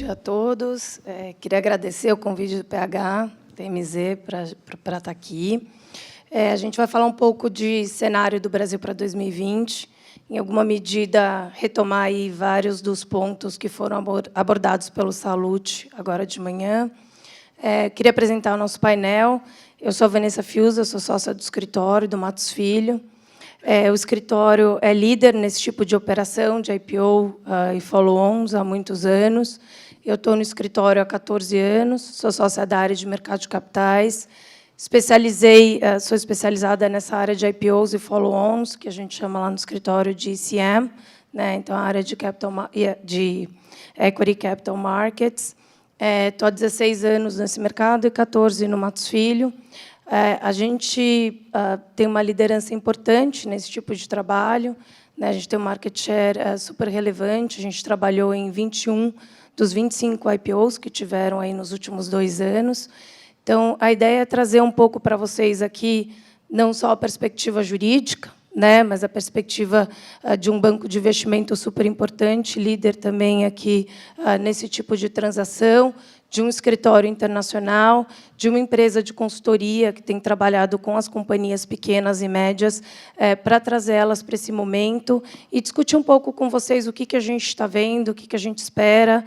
dia a todos. Queria agradecer o convite do PH, TMZ, para estar aqui. A gente vai falar um pouco de cenário do Brasil para 2020, em alguma medida, retomar aí vários dos pontos que foram abordados pelo Salute agora de manhã. Queria apresentar o nosso painel. Eu sou a Vanessa Fiuza, sou sócia do escritório do Matos Filho. O escritório é líder nesse tipo de operação, de IPO e follow-ons há muitos anos. Eu estou no escritório há 14 anos, sou sócia da área de mercado de capitais. Sou especializada nessa área de IPOs e follow-ons, que a gente chama lá no escritório de ECM, né? Então, a área de Equity Capital Markets. Estou há 16 anos nesse mercado e 14 no Matos Filho. A gente tem uma liderança importante nesse tipo de trabalho, né? A gente tem um market share super relevante. A gente trabalhou em 21 dos 25 IPOs que tiveram aí nos últimos 2 anos. Então, a ideia é trazer um pouco para vocês aqui, não só a perspectiva jurídica, né, mas a perspectiva de um banco de investimento super importante, líder também aqui nesse tipo de transação, de um escritório internacional, de uma empresa de consultoria que tem trabalhado com as companhias pequenas e médias para trazer elas para esse momento e discutir um pouco com vocês o que a gente está vendo, o que a gente espera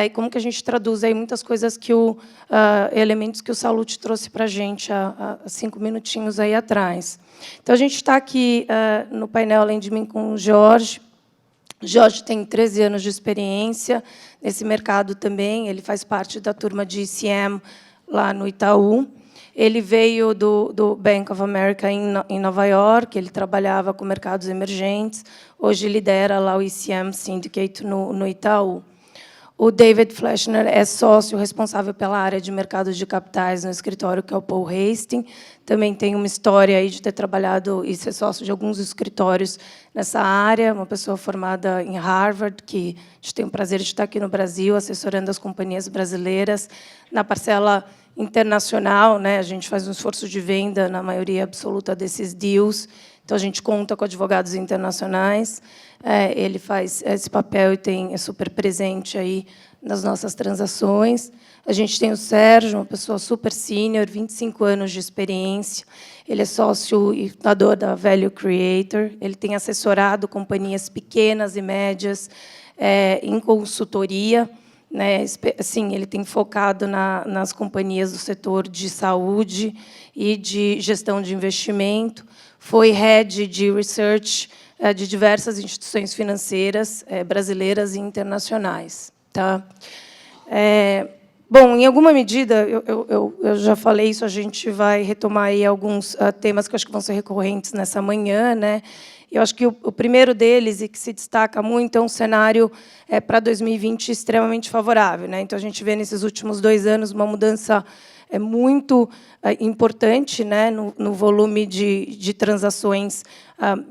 e como que a gente traduz aí muitas coisas que elementos que o Salute trouxe para a gente há 5 minutinhos aí atrás. Então, a gente está aqui no painel, além de mim, com o Jorge. O Jorge tem 13 anos de experiência nesse mercado também. Ele faz parte da turma de ECM lá no Itaú. Ele veio do Bank of America em Nova York. Ele trabalhava com mercados emergentes. Hoje lidera lá o ECM Syndicate no Itaú. O David Fleschner é sócio responsável pela área de mercado de capitais no escritório, que é o Paul Hastings. Também tem uma história aí de ter trabalhado e ser sócio de alguns escritórios nessa área, uma pessoa formada em Harvard, que a gente tem o prazer de estar aqui no Brasil, assessorando as companhias brasileiras na parcela internacional, né? A gente faz um esforço de venda na maioria absoluta desses deals, então a gente conta com advogados internacionais. Ele faz esse papel e é super presente aí nas nossas transações. A gente tem o Sérgio, uma pessoa super sênior, 25 anos de experiência. Ele é sócio e fundador da Value Creator. Ele tem assessorado companhias pequenas e médias em consultoria, né? Assim, ele tem focado nas companhias do setor de saúde e de gestão de investimento. Foi head de research de diversas instituições financeiras brasileiras e internacionais. Tá? Bom, em alguma medida, eu já falei isso, a gente vai retomar aí alguns temas que eu acho que vão ser recorrentes nessa manhã, né? Eu acho que o primeiro deles, e que se destaca muito, é um cenário para 2020 extremamente favorável, né? Então, a gente vê nesses últimos 2 anos uma mudança muito importante, né, no volume de transações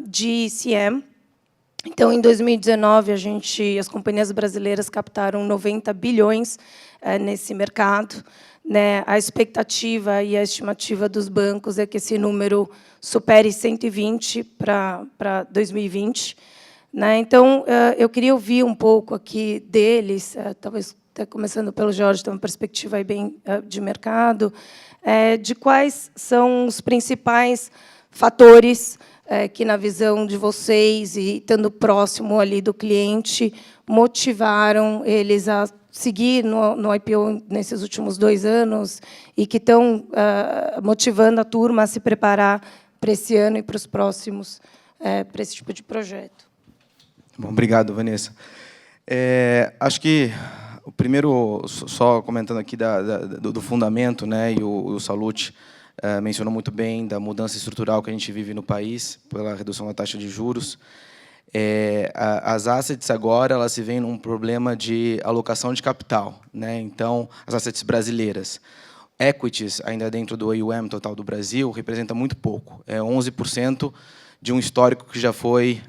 de ECM. Então, em 2019, as companhias brasileiras captaram 90 bilhões nesse mercado, né? A expectativa e a estimativa dos bancos é que esse número supere 120 para 2020. Né? Então, eu queria ouvir um pouco aqui deles, talvez até começando pelo Jorge, tem uma perspectiva aí bem de mercado, de quais são os principais fatores que, na visão de vocês, e estando próximo ali do cliente, motivaram eles a seguir no IPO nesses últimos 2 anos e que estão motivando a turma a se preparar para esse ano e para os próximos, para esse tipo de projeto. Bom, obrigado, Vanessa. Acho que o primeiro, só comentando aqui do fundamento, né, e o Salute mencionou muito bem da mudança estrutural que a gente vive no país, pela redução da taxa de juros. As assets agora elas se veem num problema de alocação de capital, né? Então, as assets brasileiras. Equities, ainda dentro do AUM total do Brasil, representa muito pouco. 11% de um histórico que já foi,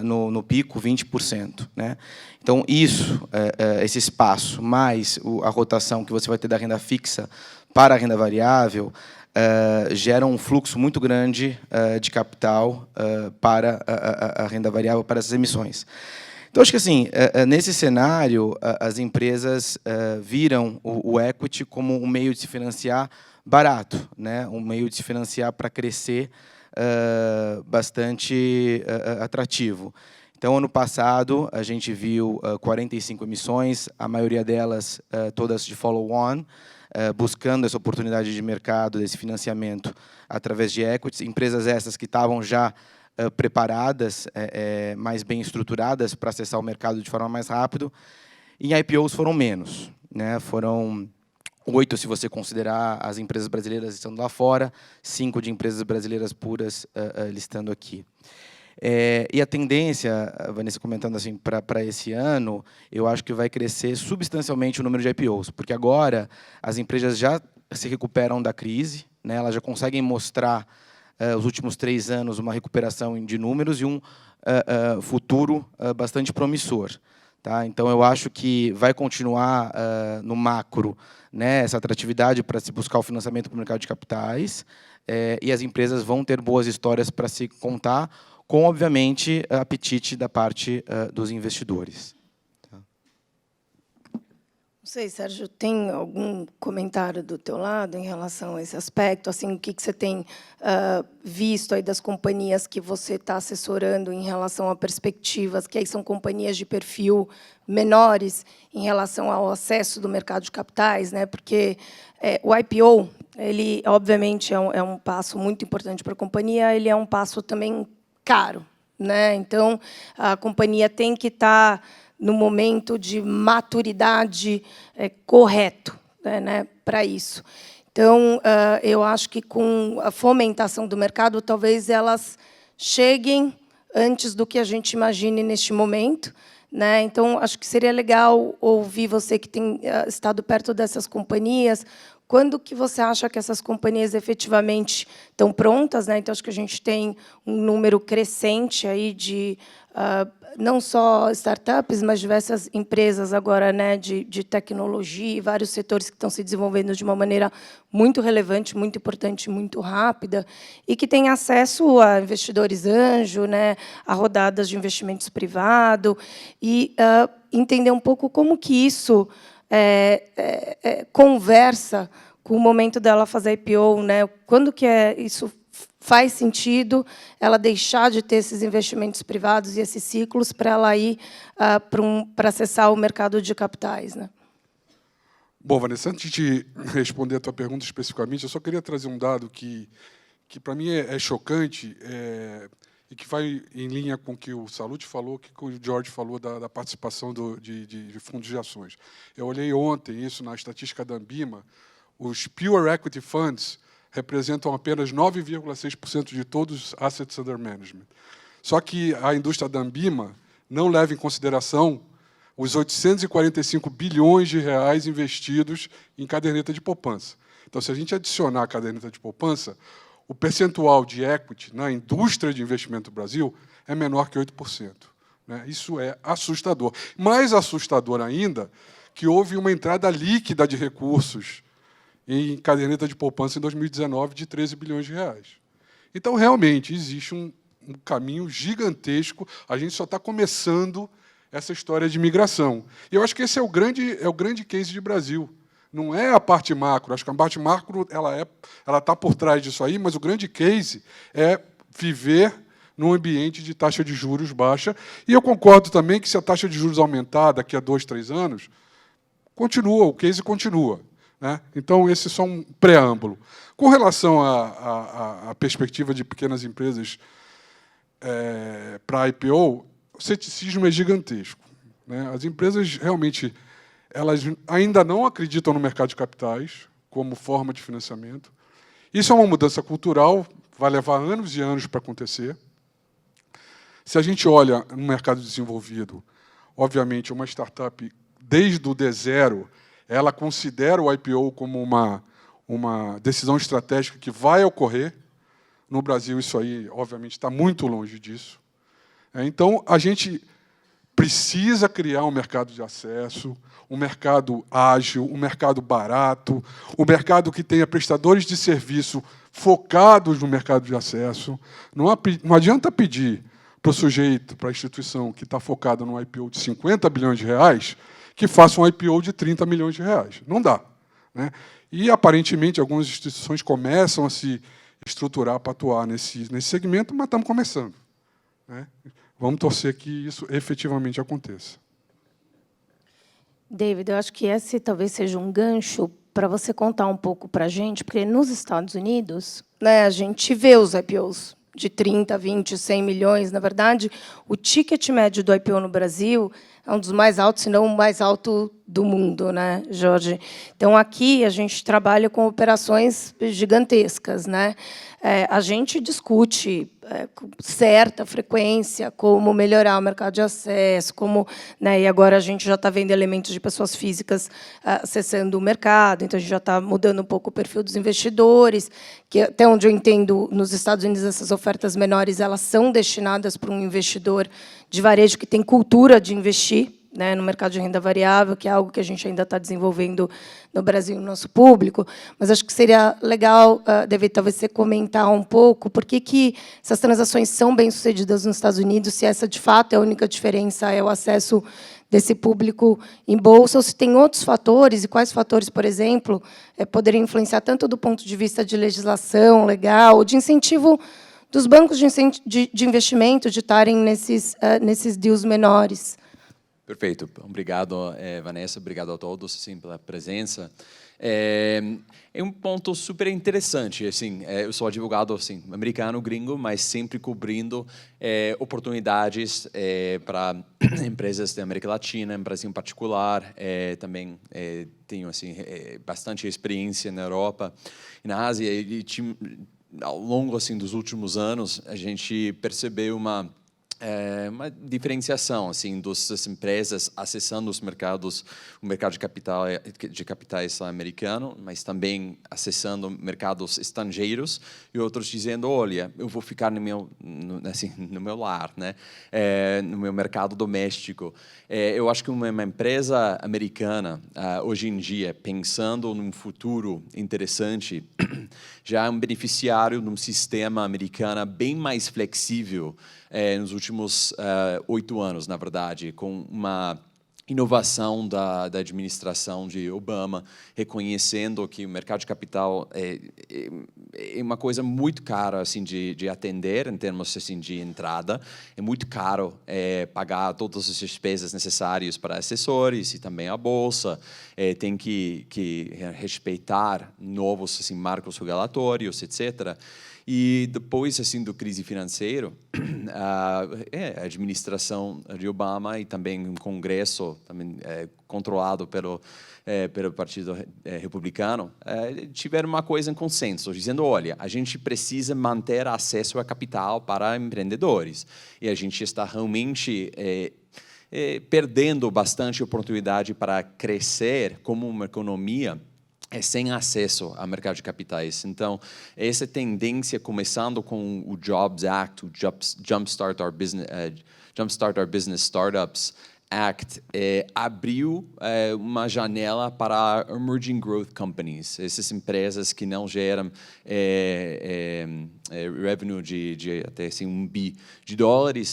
no pico, 20%. Né? Então, esse espaço, mais a rotação que você vai ter da renda fixa para a renda variável, gera um fluxo muito grande de capital para a renda variável, para essas emissões. Então, acho que, assim, nesse cenário, as empresas viram o equity como um meio de se financiar barato, né? Um meio de se financiar para crescer bastante atrativo. Então, ano passado, a gente viu 45 emissões, a maioria delas todas de follow-on, buscando essa oportunidade de mercado, desse financiamento através de equities, empresas essas que estavam já preparadas, mais bem estruturadas para acessar o mercado de forma mais rápida. Em IPOs foram menos, né? Foram 8, se você considerar as empresas brasileiras listando lá fora, 5 de empresas brasileiras puras listando aqui. E a tendência, a Vanessa comentando assim, para esse ano, eu acho que vai crescer substancialmente o número de IPOs, porque agora as empresas já se recuperam da crise, né? Elas já conseguem mostrar os últimos 3 anos uma recuperação de números e um futuro bastante promissor. Tá? Então, eu acho que vai continuar no macro, né, essa atratividade para se buscar o financiamento para o mercado de capitais, e as empresas vão ter boas histórias para se contar, com, obviamente, apetite da parte dos investidores. Tá? Não sei, Sérgio, tem algum comentário do teu lado em relação a esse aspecto? Assim, o que você tem visto aí das companhias que você está assessorando em relação a perspectivas, que aí são companhias de perfil menores em relação ao acesso do mercado de capitais, né? Porque o IPO, ele, obviamente, é um passo muito importante para a companhia, ele é um passo também caro, né? Então, a companhia tem que estar no momento de maturidade correto, né, para isso. Então, eu acho que, com a fomentação do mercado, talvez elas cheguem antes do que a gente imagine neste momento, né? Então, acho que seria legal ouvir você, que tem estado perto dessas companhias, quando que você acha que essas companhias efetivamente estão prontas, né? Então, acho que a gente tem um número crescente aí de não só startups, mas diversas empresas agora, né, de tecnologia e vários setores que estão se desenvolvendo de uma maneira muito relevante, muito importante, muito rápida, e que têm acesso a investidores anjo, né, a rodadas de investimentos privado, e entender um pouco como que isso conversa com o momento dela fazer IPO, né? Quando que isso faz sentido ela deixar de ter esses investimentos privados e esses ciclos para ela ir para acessar o mercado de capitais, né? Bom, Vanessa, antes de responder a tua pergunta especificamente, eu só queria trazer um dado que para mim é chocante e que vai em linha com o que o Salute falou, que o George falou da participação de fundos de ações. Eu olhei ontem isso na estatística da Ambima, os Pure Equity Funds representam apenas 9,6% de todos os assets under management. Só que a indústria da Ambima não leva em consideração os 845 bilhões de reais investidos em caderneta de poupança. Então, se a gente adicionar a caderneta de poupança, o percentual de equity na indústria de investimento do Brasil é menor que 8%. Né? Isso é assustador. Mais assustador ainda que houve uma entrada líquida de recursos em caderneta de poupança em 2019 de 13 bilhões de reais. Então, realmente, existe um caminho gigantesco. A gente só está começando essa história de migração. E eu acho que esse é o grande case de Brasil. Não é a parte macro. Acho que a parte macro ela está por trás disso aí, mas o grande case é viver num ambiente de taxa de juros baixa. E eu concordo também que, se a taxa de juros aumentar daqui a 2, 3 anos, o case continua. Né? Então, esse é só um preâmbulo. Com relação à perspectiva de pequenas empresas para a IPO, o ceticismo é gigantesco. Né? As empresas, realmente, elas ainda não acreditam no mercado de capitais como forma de financiamento. Isso é uma mudança cultural, vai levar anos e anos para acontecer. Se a gente olha no mercado desenvolvido, obviamente, uma startup, desde o D0, ela considera o IPO como uma decisão estratégica que vai ocorrer. No Brasil, isso aí, obviamente, está muito longe disso. Então, a gente precisa criar um mercado de acesso, um mercado ágil, um mercado barato, um mercado que tenha prestadores de serviço focados no mercado de acesso. Não adianta pedir para o sujeito, para a instituição que está focada no IPO de 50 bilhões de reais, que faça um IPO de 30 milhões de reais. Não dá, né? E, aparentemente, algumas instituições começam a se estruturar para atuar nesse segmento, mas estamos começando, né? Vamos torcer que isso efetivamente aconteça. David, eu acho que esse talvez seja um gancho para você contar um pouco para a gente, porque nos Estados Unidos, né, a gente vê os IPOs de 30, 20, 100 milhões. Na verdade, o ticket médio do IPO no Brasil é um dos mais altos, se não o mais alto do mundo, né, Jorge? Então, aqui, a gente trabalha com operações gigantescas, né? A gente discute com certa frequência como melhorar o mercado de acesso, como, né, e agora a gente já está vendo elementos de pessoas físicas acessando o mercado, então a gente já está mudando um pouco o perfil dos investidores, que, até onde eu entendo, nos Estados Unidos, essas ofertas menores elas são destinadas para um investidor de varejo que tem cultura de investir, né, no mercado de renda variável, que é algo que a gente ainda está desenvolvendo no Brasil, no nosso público. Mas acho que seria legal, David, talvez você comentar um pouco por que essas transações são bem-sucedidas nos Estados Unidos, se essa, de fato, é a única diferença é o acesso desse público em bolsa, ou se tem outros fatores, e quais fatores, por exemplo, poderiam influenciar tanto do ponto de vista de legislação legal, ou de incentivo dos bancos de investimento de estarem nesses deals menores. Perfeito. Obrigado, Vanessa. Obrigado a todos, assim, pela presença. É um ponto super interessante. Assim, eu sou advogado, assim, americano, gringo, mas sempre cobrindo oportunidades para empresas da América Latina, em Brasil em particular. Também tenho, assim, bastante experiência na Europa e na Ásia. E ao longo, assim, dos últimos anos, a gente percebeu uma diferenciação, assim, das empresas acessando os mercados, o mercado de capitais americano, mas também acessando mercados estrangeiros, e outros dizendo, olha, eu vou ficar no meu lar, né, no meu mercado doméstico. Eu acho que uma empresa americana, hoje em dia, pensando num futuro interessante, já é um beneficiário de um sistema americano bem mais flexível nos últimos 8 anos, na verdade, com uma inovação da administração de Obama, reconhecendo que o mercado de capital é uma coisa muito cara, assim, de atender, em termos, assim, de entrada. É muito caro pagar todas as despesas necessárias para assessores e também a bolsa. Tem que respeitar novos, assim, marcos regulatórios, etc. E depois, assim, da crise financeira, a administração de Obama e também o Congresso, também controlado pelo Partido Republicano, tiveram uma coisa em consenso, dizendo, olha, a gente precisa manter acesso a capital para empreendedores. E a gente está realmente perdendo bastante oportunidade para crescer como uma economia sem acesso ao mercado de capitais. Então, essa tendência, começando com o Jobs Act, o Jumpstart Our Business Startups Act, abriu uma janela para emerging growth companies, essas empresas que não geram revenue de até assim, $1 bi.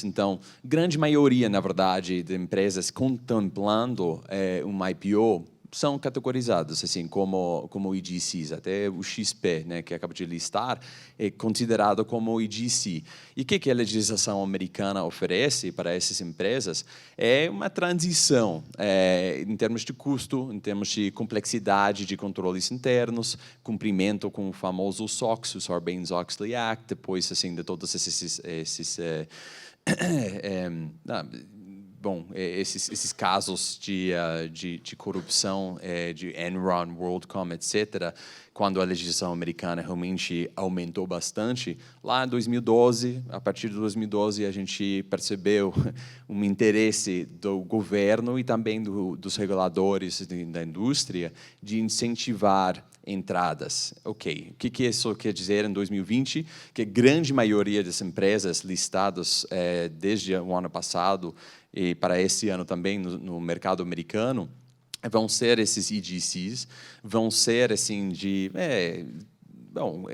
Então, grande maioria, na verdade, de empresas contemplando um IPO são categorizados assim como EGCs, até o XP, né, que acabo de listar, é considerado como EGC. E o que a legislação americana oferece para essas empresas é uma transição em termos de custo, em termos de complexidade de controles internos, cumprimento com o famoso SOX, o Sarbanes-Oxley Act, depois, assim, de todos esses esses casos de corrupção, de Enron, WorldCom, etc., quando a legislação americana realmente aumentou bastante, lá em 2012, a partir de 2012, a gente percebeu um interesse do governo e também dos reguladores da indústria de incentivar entradas. Ok, o que isso quer dizer em 2020? Que a grande maioria das empresas listadas desde o ano passado e para esse ano também no mercado americano vão ser esses EGCs, vão ser assim de bom,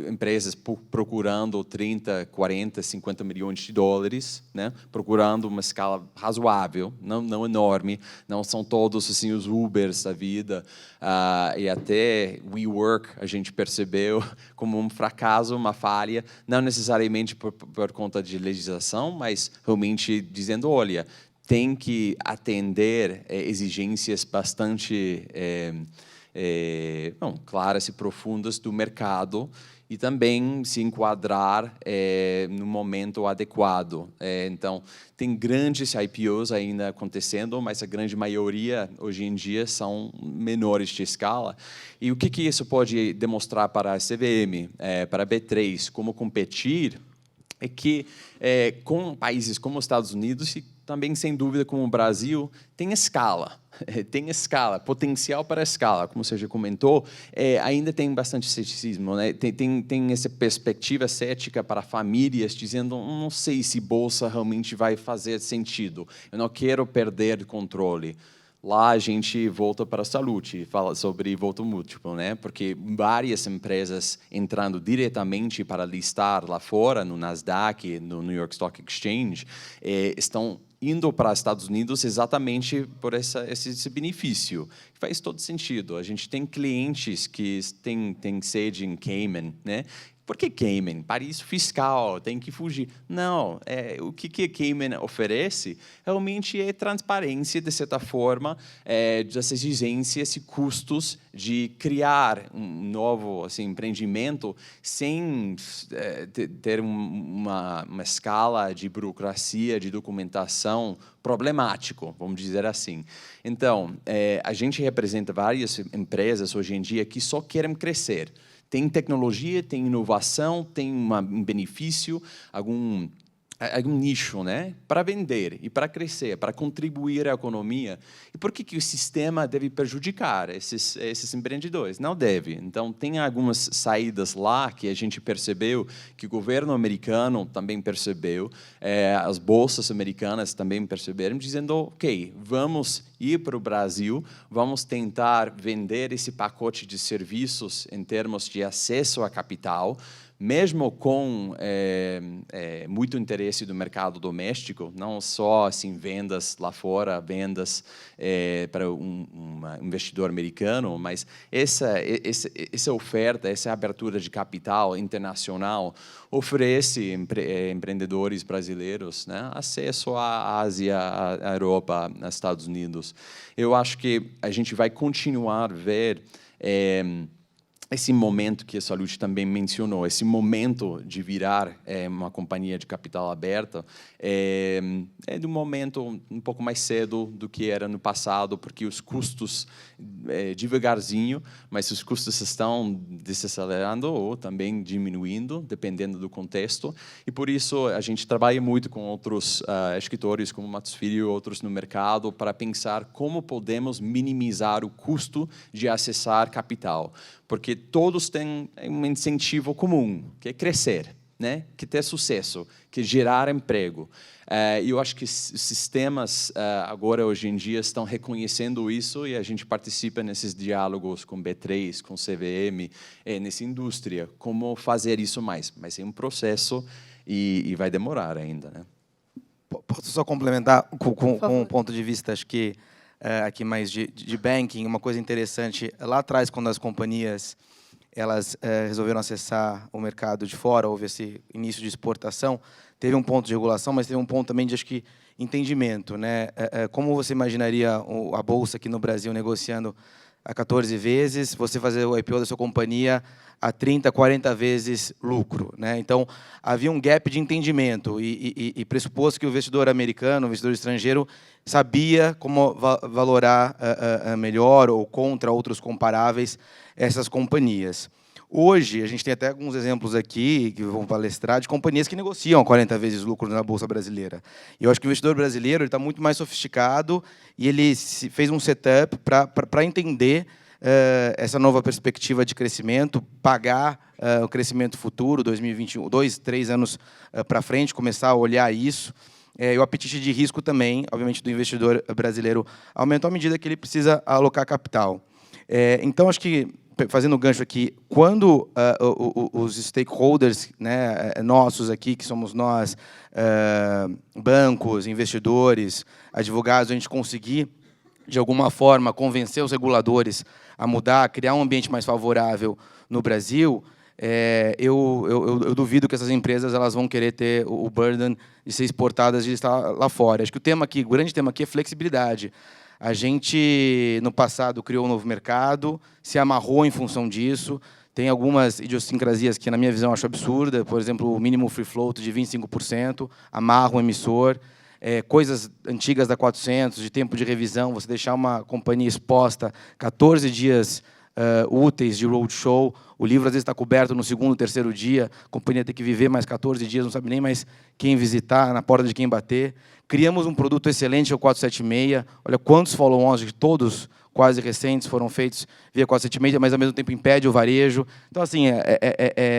empresas procurando 30, 40, 50 milhões de dólares, né? Procurando uma escala razoável, não enorme, não são todos assim, os Ubers da vida, e até WeWork a gente percebeu como um fracasso, uma falha, não necessariamente por conta de legislação, mas realmente dizendo, olha, tem que atender exigências bastante claras e profundas do mercado e também se enquadrar no momento adequado. Então, tem grandes IPOs ainda acontecendo, mas a grande maioria, hoje em dia, são menores de escala. E o que isso pode demonstrar para a CVM, para a B3, como competir, é que com países como os Estados Unidos e também, sem dúvida, como o Brasil, tem escala, potencial para escala, como você já comentou, ainda tem bastante ceticismo, né? Tem essa perspectiva cética para famílias, dizendo, não sei se bolsa realmente vai fazer sentido, eu não quero perder controle. Lá a gente volta para a Salute, fala sobre voto múltiplo, né? Porque várias empresas entrando diretamente para listar lá fora, no Nasdaq, no New York Stock Exchange, estão indo para os Estados Unidos exatamente por esse benefício. Faz todo sentido. A gente tem clientes que têm sede em Cayman, né? Por que Cayman? Paraíso fiscal, tem que fugir. Não, o que Cayman oferece realmente é transparência, de certa forma, das exigências e custos de criar um novo empreendimento sem ter uma escala de burocracia, de documentação problemático, vamos dizer assim. Então, a gente representa várias empresas hoje em dia que só querem crescer. Tem tecnologia, tem inovação, tem um benefício, algum nicho, né, para vender e para crescer, para contribuir à economia. E por que o sistema deve prejudicar esses empreendedores? Não deve. Então, tem algumas saídas lá que a gente percebeu, que o governo americano também percebeu, as bolsas americanas também perceberam, dizendo, ok, vamos ir para o Brasil, vamos tentar vender esse pacote de serviços em termos de acesso a capital, mesmo com muito interesse do mercado doméstico, não só assim vendas lá fora, vendas para um investidor americano, mas essa oferta, essa abertura de capital internacional oferece empreendedores brasileiros, né, acesso à Ásia, à Europa, aos Estados Unidos. Eu acho que a gente vai continuar a ver esse momento que a Salute também mencionou, esse momento de virar uma companhia de capital aberta, é de um momento um pouco mais cedo do que era no passado, porque os custos, devagarzinho, mas os custos estão desacelerando ou também diminuindo, dependendo do contexto, e por isso a gente trabalha muito com outros escritórios, como Matos Filho e outros no mercado, para pensar como podemos minimizar o custo de acessar capital, porque todos têm um incentivo comum, que é crescer, né? Que ter sucesso, que gerar emprego. E eu acho que os sistemas, agora, hoje em dia, estão reconhecendo isso e a gente participa nesses diálogos com B3, com CVM, nessa indústria, como fazer isso mais. Mas é um processo e vai demorar ainda, né? Posso só complementar com um ponto de vista, acho que aqui mais de banking, uma coisa interessante, lá atrás, quando as companhias elas resolveram acessar o mercado de fora, houve esse início de exportação, teve um ponto de regulação, mas teve um ponto também de, acho que, entendimento, né? Como você imaginaria a Bolsa aqui no Brasil negociando a 14 vezes, você fazer o IPO da sua companhia a 30, 40 vezes lucro, né? Então, havia um gap de entendimento e pressuposto que o investidor americano, o investidor estrangeiro, sabia como valorar melhor ou contra outros comparáveis essas companhias. Hoje, a gente tem até alguns exemplos aqui, que vão palestrar, de companhias que negociam a 40 vezes lucro na Bolsa Brasileira. E eu acho que o investidor brasileiro está muito mais sofisticado e ele fez um setup para entender essa nova perspectiva de crescimento, pagar o crescimento futuro, 2021, 2, 3 anos para frente, começar a olhar isso. E o apetite de risco também, obviamente, do investidor brasileiro aumentou à medida que ele precisa alocar capital. Então, acho que fazendo o gancho aqui, quando os stakeholders, né, nossos aqui, que somos nós, bancos, investidores, advogados, a gente conseguir, de alguma forma, convencer os reguladores a mudar, criar um ambiente mais favorável no Brasil, eu duvido que essas empresas elas vão querer ter o burden de ser exportadas e estar lá fora. Acho que o grande tema aqui é flexibilidade. A gente, no passado, criou um novo mercado, se amarrou em função disso. Tem algumas idiosincrasias que, na minha visão, acho absurda. Por exemplo, o mínimo free float de 25%, amarra o emissor. Coisas antigas da 400, de tempo de revisão, você deixar uma companhia exposta 14 dias úteis de roadshow, o livro às vezes está coberto no segundo, terceiro dia, a companhia tem que viver mais 14 dias, não sabe nem mais quem visitar, na porta de quem bater. Criamos um produto excelente, que é o 476, olha quantos follow-ons, de todos quase recentes, foram feitos via 476, mas ao mesmo tempo impede o varejo. Então, assim,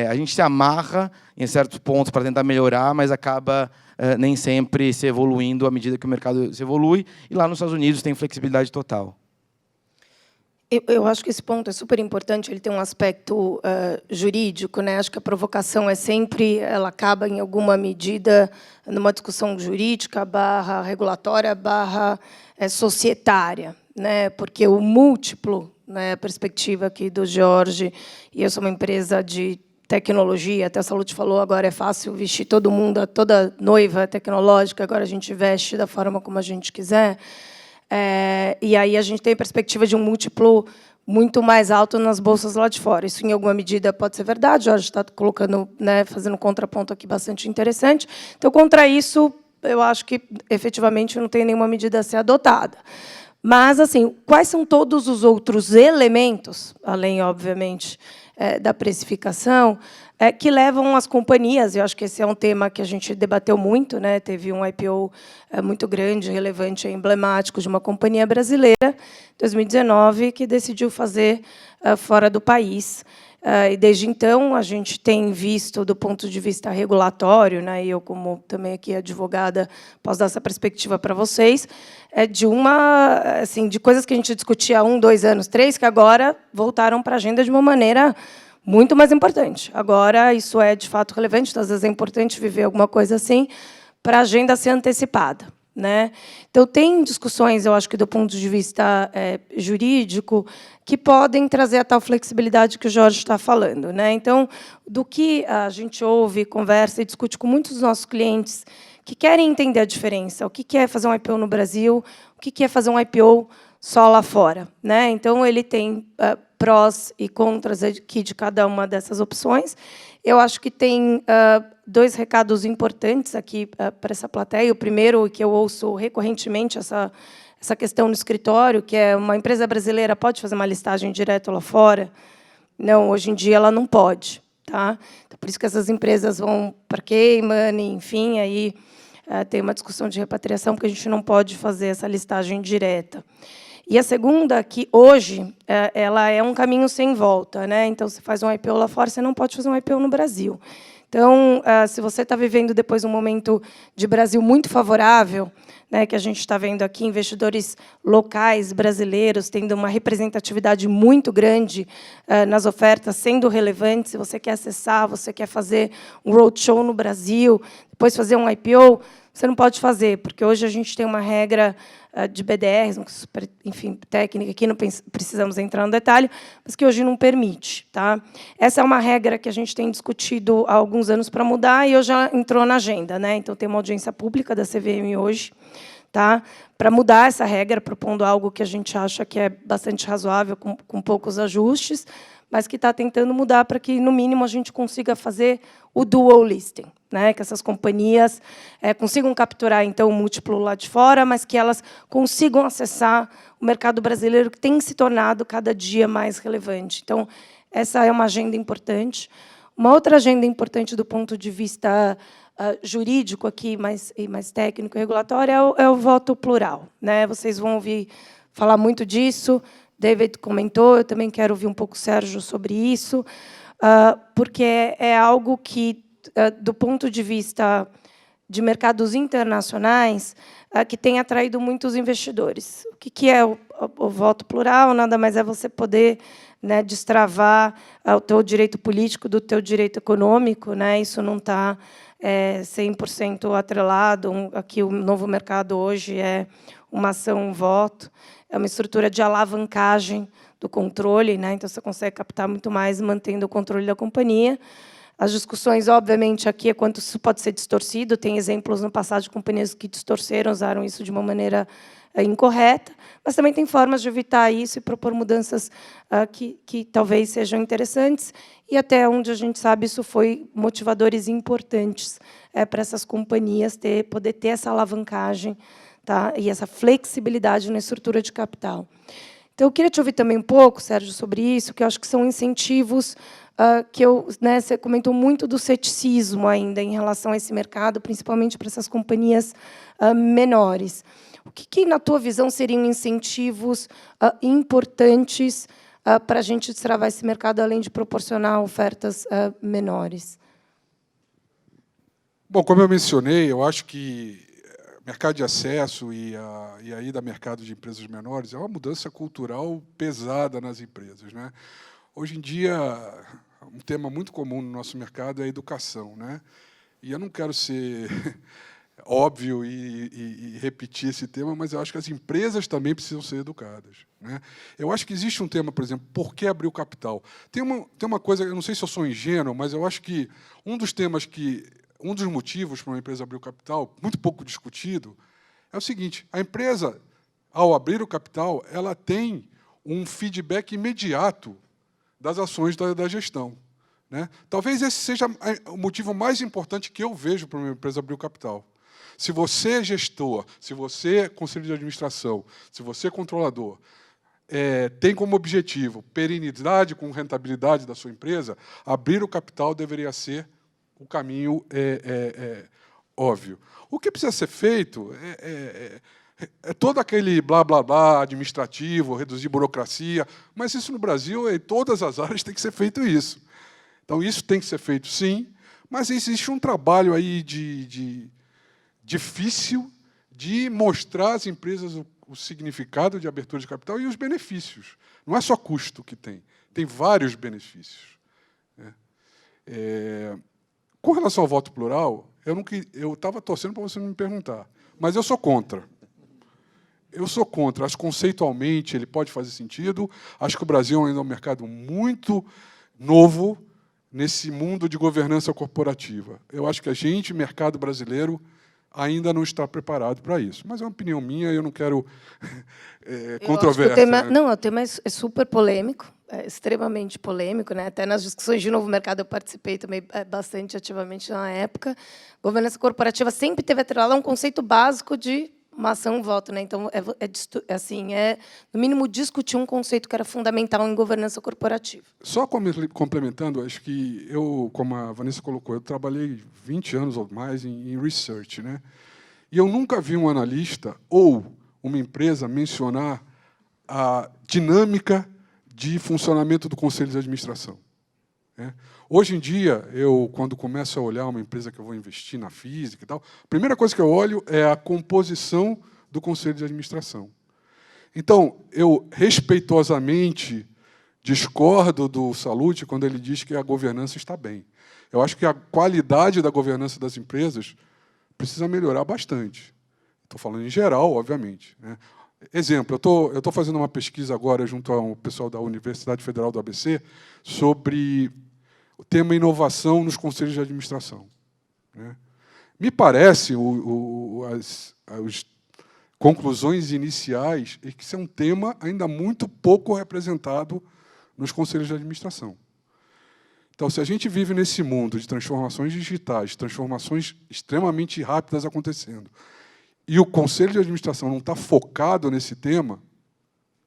a gente se amarra em certos pontos para tentar melhorar, mas acaba nem sempre se evoluindo à medida que o mercado se evolui, e lá nos Estados Unidos tem flexibilidade total. Eu acho que esse ponto é super importante, ele tem um aspecto jurídico, né? Acho que a provocação ela acaba, em alguma medida, numa discussão jurídica, /regulatória, /societária, né? Porque o múltiplo, né, a perspectiva aqui do Jorge, e eu sou uma empresa de tecnologia, até a Salute falou, agora é fácil vestir todo mundo, toda noiva tecnológica, agora a gente veste da forma como a gente quiser. E aí a gente tem a perspectiva de um múltiplo muito mais alto nas bolsas lá de fora. Isso, em alguma medida, pode ser verdade. Jorge está colocando, né, fazendo um contraponto aqui bastante interessante. Então, contra isso, eu acho que, efetivamente, não tem nenhuma medida a ser adotada. Mas, assim, quais são todos os outros elementos, além, obviamente, da precificação, que levam as companhias, eu acho que esse é um tema que a gente debateu muito, né? Teve um IPO muito grande, relevante, emblemático de uma companhia brasileira, em 2019, que decidiu fazer fora do país. E, desde então, a gente tem visto, do ponto de vista regulatório, né, e eu, como também aqui advogada, posso dar essa perspectiva para vocês, de coisas que a gente discutia há 1, 2 anos, 3, que agora voltaram para a agenda de uma maneira muito mais importante. Agora, isso é, de fato, relevante, então, às vezes é importante viver alguma coisa assim para a agenda ser antecipada, né? Então, tem discussões, eu acho que, do ponto de vista jurídico, que podem trazer a tal flexibilidade que o Jorge está falando, né? Então, do que a gente ouve, conversa e discute com muitos dos nossos clientes que querem entender a diferença, o que é fazer um IPO no Brasil, o que é fazer um IPO só lá fora, né? Então, ele tem prós e contras aqui de cada uma dessas opções. Eu acho que tem 2 recados importantes aqui para essa plateia. O primeiro, que eu ouço recorrentemente, essa questão no escritório, que é uma empresa brasileira pode fazer uma listagem direto lá fora? Não, hoje em dia ela não pode. Tá? Então, por isso que essas empresas vão para Cayman, enfim, aí tem uma discussão de repatriação, porque a gente não pode fazer essa listagem direta. E a segunda, que hoje ela é um caminho sem volta, né? Então, você faz um IPO lá fora, você não pode fazer um IPO no Brasil. Então, se você está vivendo depois um momento de Brasil muito favorável, né, que a gente está vendo aqui, investidores locais brasileiros tendo uma representatividade muito grande nas ofertas, sendo relevantes, se você quer acessar, você quer fazer um roadshow no Brasil, depois fazer um IPO, você não pode fazer, porque hoje a gente tem uma regra de BDRs, enfim, técnica, aqui não precisamos entrar no detalhe, mas que hoje não permite. Tá? Essa é uma regra que a gente tem discutido há alguns anos para mudar e hoje já entrou na agenda. Né? Então, tem uma audiência pública da CVM hoje, tá? Para mudar essa regra, propondo algo que a gente acha que é bastante razoável, com poucos ajustes, mas que está tentando mudar para que, no mínimo, a gente consiga fazer o dual listing, né? Que essas companhias consigam capturar, então, o múltiplo lá de fora, mas que elas consigam acessar o mercado brasileiro, que tem se tornado cada dia mais relevante. Então, essa é uma agenda importante. Uma outra agenda importante do ponto de vista jurídico, aqui, mais técnico e regulatório, é o voto plural. Né? Vocês vão ouvir falar muito disso. David comentou, eu também quero ouvir um pouco o Sérgio sobre isso, porque é algo que, do ponto de vista de mercados internacionais que tem atraído muitos investidores. O que é o voto plural? Nada mais é você poder, né, destravar o teu direito político do teu direito econômico, né? Isso não está 100% atrelado. Aqui o novo mercado hoje é uma ação, um voto, é uma estrutura de alavancagem do controle, né? Então você consegue captar muito mais mantendo o controle da companhia. As discussões, obviamente, aqui é quanto isso pode ser distorcido. Tem exemplos no passado de companhias que distorceram, usaram isso de uma maneira incorreta, mas também tem formas de evitar isso e propor mudanças que talvez sejam interessantes, e até onde a gente sabe isso foi motivadores importantes para essas companhias poder ter essa alavancagem, tá? E essa flexibilidade na estrutura de capital. Então, eu queria te ouvir também um pouco, Sérgio, sobre isso, que eu acho que são incentivos que você comentou muito do ceticismo ainda em relação a esse mercado, principalmente para essas companhias menores. O que, na tua visão, seriam incentivos importantes para a gente destravar esse mercado, além de proporcionar ofertas menores? Bom, como eu mencionei, eu acho que mercado de acesso e aí da mercado de empresas menores é uma mudança cultural pesada nas empresas, né? Hoje em dia, um tema muito comum no nosso mercado é a educação, né? E eu não quero ser óbvio e repetir esse tema, mas eu acho que as empresas também precisam ser educadas, né? Eu acho que existe um tema, por exemplo, por que abrir o capital? Tem uma coisa, eu não sei se eu sou ingênuo, mas eu acho que um dos motivos para uma empresa abrir o capital, muito pouco discutido, é o seguinte: a empresa, ao abrir o capital, ela tem um feedback imediato das ações da gestão, né? Talvez esse seja o motivo mais importante que eu vejo para uma empresa abrir o capital. Se você é gestor, se você é conselho de administração, se você é controlador, tem como objetivo perenidade com rentabilidade da sua empresa, abrir o capital deveria ser o caminho óbvio. O que precisa ser feito é todo aquele blá, blá, blá administrativo, reduzir burocracia, mas isso no Brasil, em todas as áreas, tem que ser feito isso. Então, isso tem que ser feito, sim, mas existe um trabalho aí difícil de mostrar às empresas o significado de abertura de capital e os benefícios. Não é só custo que tem vários benefícios, né? Com relação ao voto plural, eu estava torcendo para você não me perguntar, mas eu sou contra. Eu sou contra. Acho que, conceitualmente, ele pode fazer sentido. Acho que o Brasil ainda é um mercado muito novo nesse mundo de governança corporativa. Eu acho que a gente, mercado brasileiro, ainda não está preparado para isso. Mas é uma opinião minha e eu não quero controvérsia. O tema é super polêmico, é extremamente polêmico, né? Até nas discussões de novo mercado eu participei também bastante ativamente na época. Governança corporativa sempre teve atrelado a um conceito básico de uma ação, um voto, né? Então, no mínimo, discutir um conceito que era fundamental em governança corporativa. Só complementando, acho que como a Vanessa colocou, eu trabalhei 20 anos ou mais em research, né? E eu nunca vi um analista ou uma empresa mencionar a dinâmica de funcionamento do conselho de administração, né? Hoje em dia, quando começo a olhar uma empresa que eu vou investir na física e tal, a primeira coisa que eu olho é a composição do conselho de administração. Então, eu respeitosamente discordo do Salluti quando ele diz que a governança está bem. Eu acho que a qualidade da governança das empresas precisa melhorar bastante. Estou falando em geral, obviamente, né? Exemplo, eu estou fazendo uma pesquisa agora junto ao pessoal da Universidade Federal do ABC sobre o tema inovação nos conselhos de administração, né? Me parece, as conclusões iniciais, é que isso é um tema ainda muito pouco representado nos conselhos de administração. Então, se a gente vive nesse mundo de transformações digitais, transformações extremamente rápidas acontecendo, e o conselho de administração não está focado nesse tema,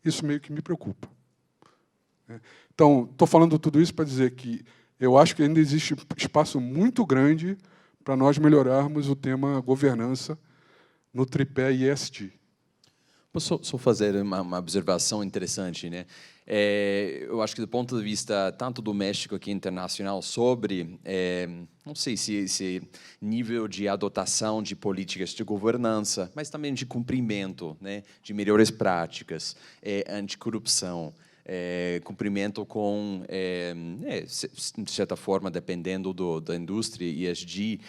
isso meio que me preocupa. Então, estou falando tudo isso para dizer que eu acho que ainda existe espaço muito grande para nós melhorarmos o tema governança no tripé ESG. Posso só fazer uma observação interessante, né? eu acho que do ponto de vista tanto doméstico que internacional sobre, não sei se nível de adotação de políticas de governança, mas também de cumprimento, né, de melhores práticas, anticorrupção, cumprimento com, de certa forma, dependendo da indústria, ESG,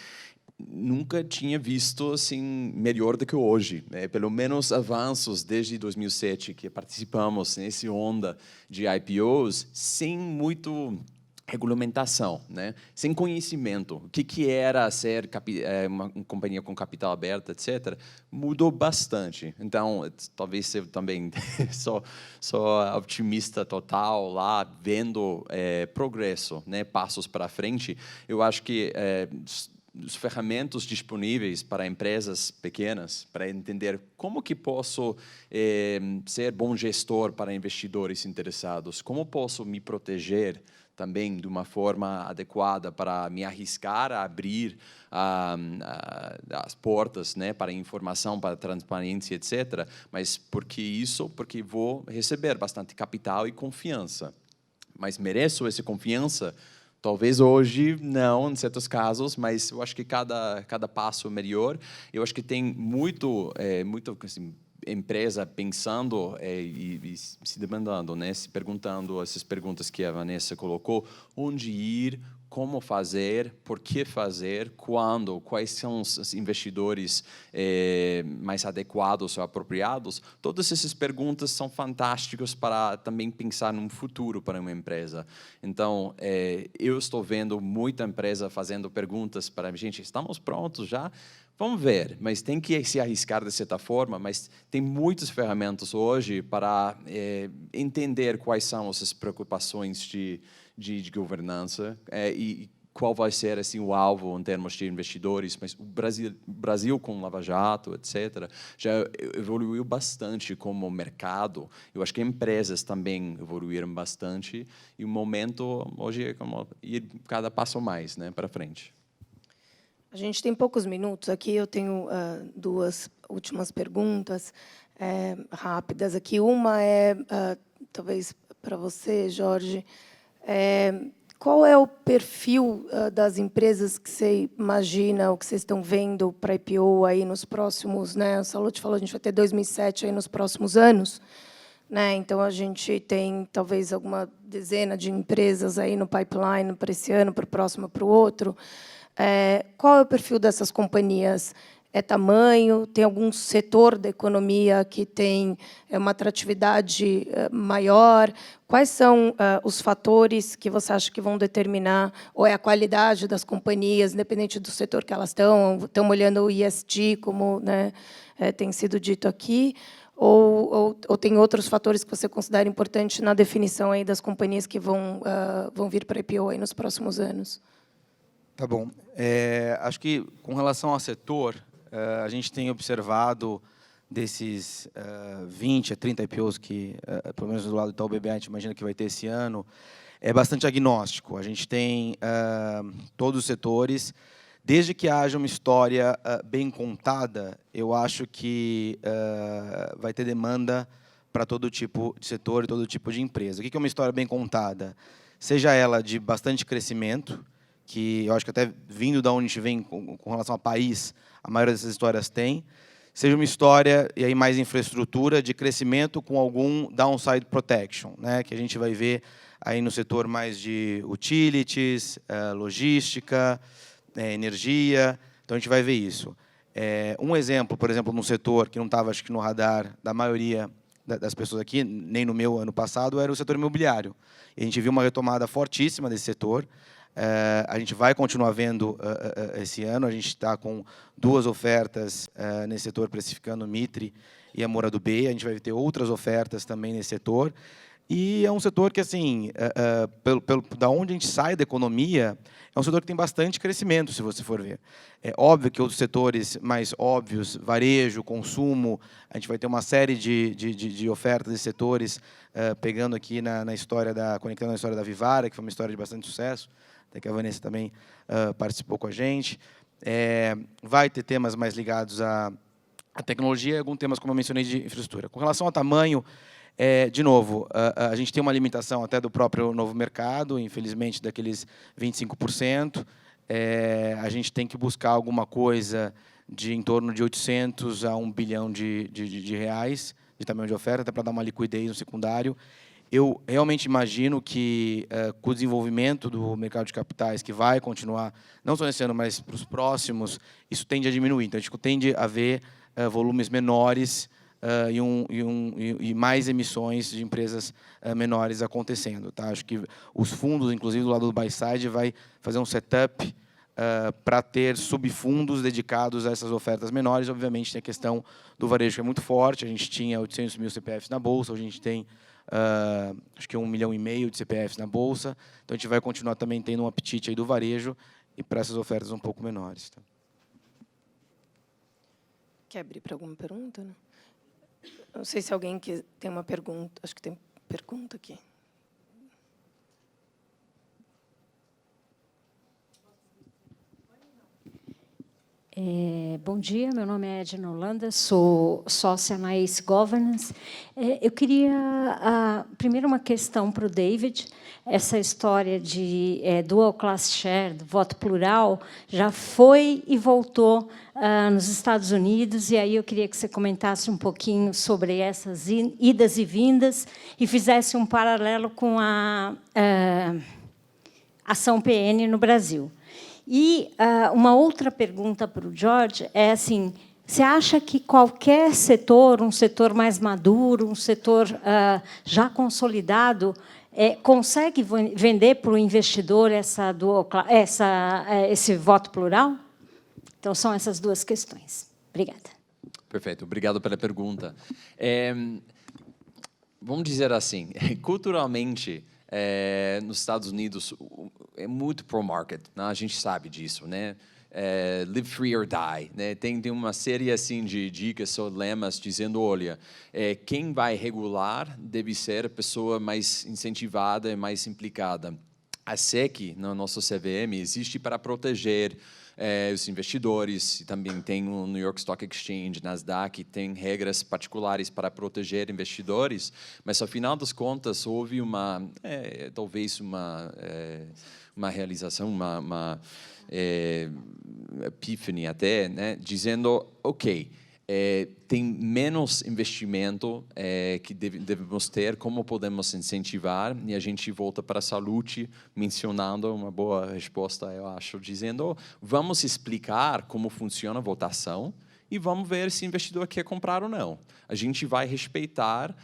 nunca tinha visto assim melhor do que hoje, né? Pelo menos avanços desde 2007 que participamos nesse onda de IPOs sem muito regulamentação, né? Sem conhecimento, o que era ser uma companhia com capital aberto, etc., mudou bastante. Então, talvez eu também sou otimista total lá, vendo progresso, né? Passos para frente. Eu acho que os ferramentas disponíveis para empresas pequenas, para entender como que posso ser bom gestor para investidores interessados, como posso me proteger também de uma forma adequada para me arriscar a abrir as portas, né, para informação, para transparência, etc. Mas porque vou receber bastante capital e confiança. Mas mereço essa confiança? Talvez hoje não, em certos casos, mas eu acho que cada passo é melhor. Eu acho que tem muito assim, empresa pensando e se demandando, né, se perguntando essas perguntas que a Vanessa colocou: onde ir, como fazer, por que fazer, quando, quais são os investidores mais adequados ou apropriados. Todas essas perguntas são fantásticas para também pensar num futuro para uma empresa. Então, eu estou vendo muita empresa fazendo perguntas para a gente: estamos prontos já? Vamos ver, mas tem que se arriscar de certa forma, mas tem muitas ferramentas hoje para entender quais são essas preocupações de governança e qual vai ser assim o alvo em termos de investidores. Mas o Brasil com Lava Jato, etc., já evoluiu bastante como mercado. Eu acho que empresas também evoluíram bastante e o momento hoje é como ir cada passo mais, né, para frente. A gente tem poucos minutos aqui, eu tenho duas últimas perguntas rápidas aqui. Uma talvez para você, Jorge. Qual é o perfil das empresas que você imagina, ou que vocês estão vendo para IPO aí nos próximos, né? O Sallouti falou, a gente vai ter 2007 aí nos próximos anos, né? Então a gente tem talvez alguma dezena de empresas aí no pipeline para esse ano, para o próximo, para o outro. Qual é o perfil dessas companhias? É tamanho? Tem algum setor da economia que tem uma atratividade maior? Quais são os fatores que você acha que vão determinar, ou é a qualidade das companhias, independente do setor que elas estão? Estão olhando o ESG, como, né, tem sido dito aqui, ou tem outros fatores que você considera importante na definição aí das companhias que vão vir para a IPO aí nos próximos anos? Tá bom. Acho que, com relação ao setor, a gente tem observado desses 20 a 30 IPOs que, pelo menos do lado do Itaú BBA, a gente imagina que vai ter esse ano, é bastante agnóstico. A gente tem todos os setores. Desde que haja uma história bem contada, eu acho que vai ter demanda para todo tipo de setor e todo tipo de empresa. O que é uma história bem contada? Seja ela de bastante crescimento, que eu acho que até vindo da onde a gente vem com relação ao país, a maioria dessas histórias tem, seja uma história, e aí mais infraestrutura, de crescimento com algum downside protection, né, que a gente vai ver aí no setor mais de utilities, logística, energia, então a gente vai ver isso. Um exemplo, por exemplo, num setor que não estava, acho que, no radar da maioria das pessoas aqui, nem no meu ano passado, era o setor imobiliário. E a gente viu uma retomada fortíssima desse setor. A gente vai continuar vendo esse ano. A gente está com 2 ofertas nesse setor, precificando o Mitre e a Moura do B. A gente vai ter outras ofertas também nesse setor. E é um setor que, assim, da onde a gente sai da economia, é um setor que tem bastante crescimento, se você for ver. É óbvio que outros setores mais óbvios, varejo, consumo, a gente vai ter uma série de ofertas de setores, pegando aqui na história conectando a história da Vivara, que foi uma história de bastante sucesso, até que a Vanessa também participou com a gente. Vai ter temas mais ligados à tecnologia e alguns temas, como eu mencionei, de infraestrutura. Com relação ao tamanho, De novo, a gente tem uma limitação até do próprio novo mercado, infelizmente, daqueles 25%. A gente tem que buscar alguma coisa de em torno de 800 a 1 bilhão de reais de tamanho de oferta, até para dar uma liquidez no secundário. Eu realmente imagino que, com o desenvolvimento do mercado de capitais, que vai continuar, não só nesse ano, mas para os próximos, isso tende a diminuir. Então, a gente tende a ver volumes menores e mais emissões de empresas menores acontecendo. Tá? Acho que os fundos, inclusive do lado do buy-side, vai fazer um setup para ter subfundos dedicados a essas ofertas menores. Obviamente, tem a questão do varejo, que é muito forte. A gente tinha 800 mil CPFs na Bolsa, hoje a gente tem, acho que 1,5 milhão de CPFs na Bolsa. Então, a gente vai continuar também tendo um apetite aí do varejo e para essas ofertas um pouco menores. Tá? Quer abrir para alguma pergunta? Não? Não sei se alguém tem uma pergunta. Acho que tem pergunta aqui. Bom dia, meu nome é Edna Holanda, sou sócia na Ace Governance. Eu queria, primeiro, uma questão para o David. Essa história de dual class share, do voto plural, já foi e voltou nos Estados Unidos, e aí eu queria que você comentasse um pouquinho sobre essas idas e vindas e fizesse um paralelo com a ação PN no Brasil. E uma outra pergunta para o Jorge é assim: você acha que qualquer setor, um setor mais maduro, um setor já consolidado, consegue vender para o investidor esse voto plural? Então, são essas duas questões. Obrigada. Perfeito, obrigado pela pergunta. Vamos dizer assim, culturalmente, nos Estados Unidos é muito pro-market, né? A gente sabe disso, né? Live free or die, né? Tem uma série assim de dicas ou lemas dizendo, olha, quem vai regular deve ser a pessoa mais incentivada e mais implicada. A SEC, no nosso CVM, existe para proteger os investidores, e também tem o New York Stock Exchange, Nasdaq, tem regras particulares para proteger investidores, mas, ao final das contas, houve talvez uma realização, uma epífania até, né, dizendo, ok, tem menos investimento que devemos ter, como podemos incentivar? E a gente volta para a Salute, mencionando uma boa resposta, eu acho, dizendo, vamos explicar como funciona a votação e vamos ver se o investidor quer comprar ou não. A gente vai respeitar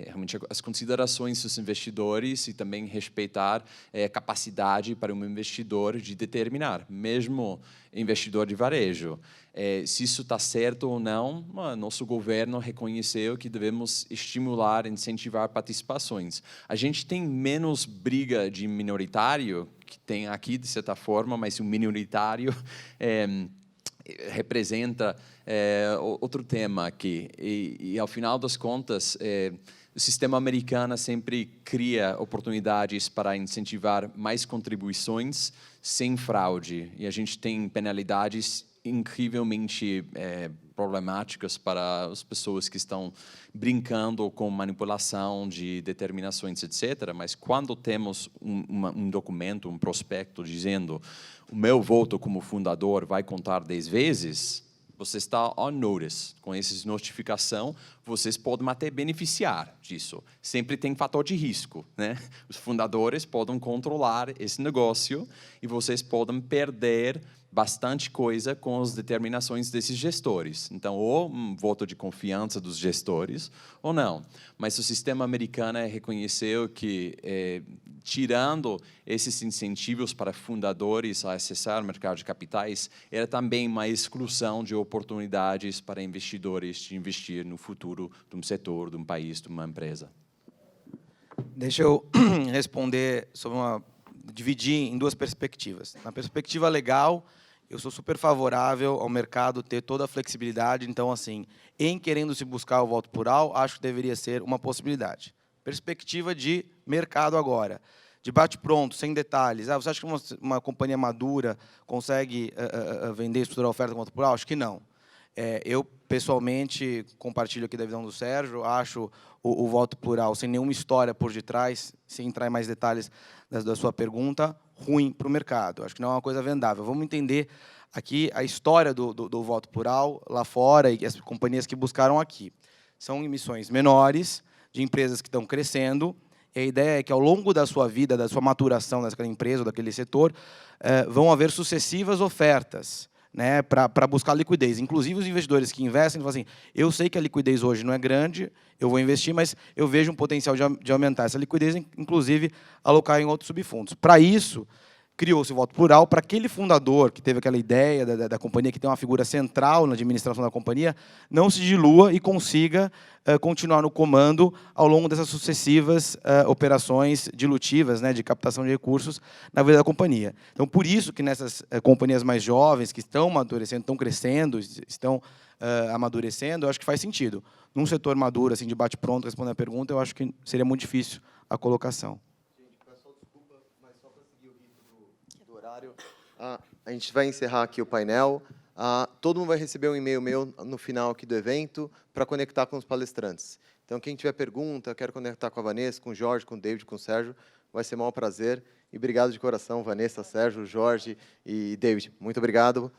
realmente as considerações dos investidores e também respeitar a capacidade para um investidor de determinar, mesmo investidor de varejo. Se isso está certo ou não, nosso governo reconheceu que devemos estimular, incentivar participações. A gente tem menos briga de minoritário, que tem aqui, de certa forma, mas o minoritário representa outro tema aqui. E, ao final das contas, o sistema americano sempre cria oportunidades para incentivar mais contribuições sem fraude. E a gente tem penalidades incrivelmente problemáticas para as pessoas que estão brincando com manipulação de determinações, etc. Mas quando temos um documento, um prospecto dizendo o meu voto como fundador vai contar 10 vezes, você está on notice. Com essa notificação, vocês podem até beneficiar disso. Sempre tem fator de risco, né? Os fundadores podem controlar esse negócio e vocês podem perder bastante coisa com as determinações desses gestores. Então, ou um voto de confiança dos gestores, ou não. Mas o sistema americano reconheceu que, tirando esses incentivos para fundadores a acessar o mercado de capitais, era também uma exclusão de oportunidades para investidores de investir no futuro de um setor, de um país, de uma empresa. Deixa eu responder dividir em duas perspectivas. Na perspectiva legal, eu sou super favorável ao mercado ter toda a flexibilidade. Então, assim, em querendo se buscar o voto plural, acho que deveria ser uma possibilidade. Perspectiva de mercado agora. De bate-pronto, sem detalhes. Você acha que uma companhia madura consegue vender e estruturar a oferta com voto plural? Acho que não. Eu, pessoalmente, compartilho aqui da visão do Sérgio, acho o voto plural, sem nenhuma história por detrás, sem entrar em mais detalhes da sua pergunta, ruim para o mercado. Acho que não é uma coisa vendável. Vamos entender aqui a história do voto plural lá fora e as companhias que buscaram aqui. São emissões menores, de empresas que estão crescendo, e a ideia é que, ao longo da sua vida, da sua maturação daquela empresa ou daquele setor, vão haver sucessivas ofertas, né, para buscar liquidez. Inclusive, os investidores que investem falam assim, eu sei que a liquidez hoje não é grande, eu vou investir, mas eu vejo um potencial de aumentar essa liquidez, inclusive alocar em outros subfundos. Para isso, criou-se o voto plural para aquele fundador que teve aquela ideia da companhia, que tem uma figura central na administração da companhia, não se dilua e consiga continuar no comando ao longo dessas sucessivas operações dilutivas, né, de captação de recursos na vida da companhia. Então, por isso que nessas companhias mais jovens, que estão amadurecendo, estão crescendo, estão amadurecendo, eu acho que faz sentido. Num setor maduro, assim, de bate-pronto, respondendo a pergunta, eu acho que seria muito difícil a colocação. A gente vai encerrar aqui o painel. Todo mundo vai receber um e-mail meu no final aqui do evento para conectar com os palestrantes. Então, quem tiver pergunta, quer conectar com a Vanessa, com o Jorge, com o David, com o Sérgio, vai ser um maior prazer. E obrigado de coração, Vanessa, Sérgio, Jorge e David. Muito obrigado.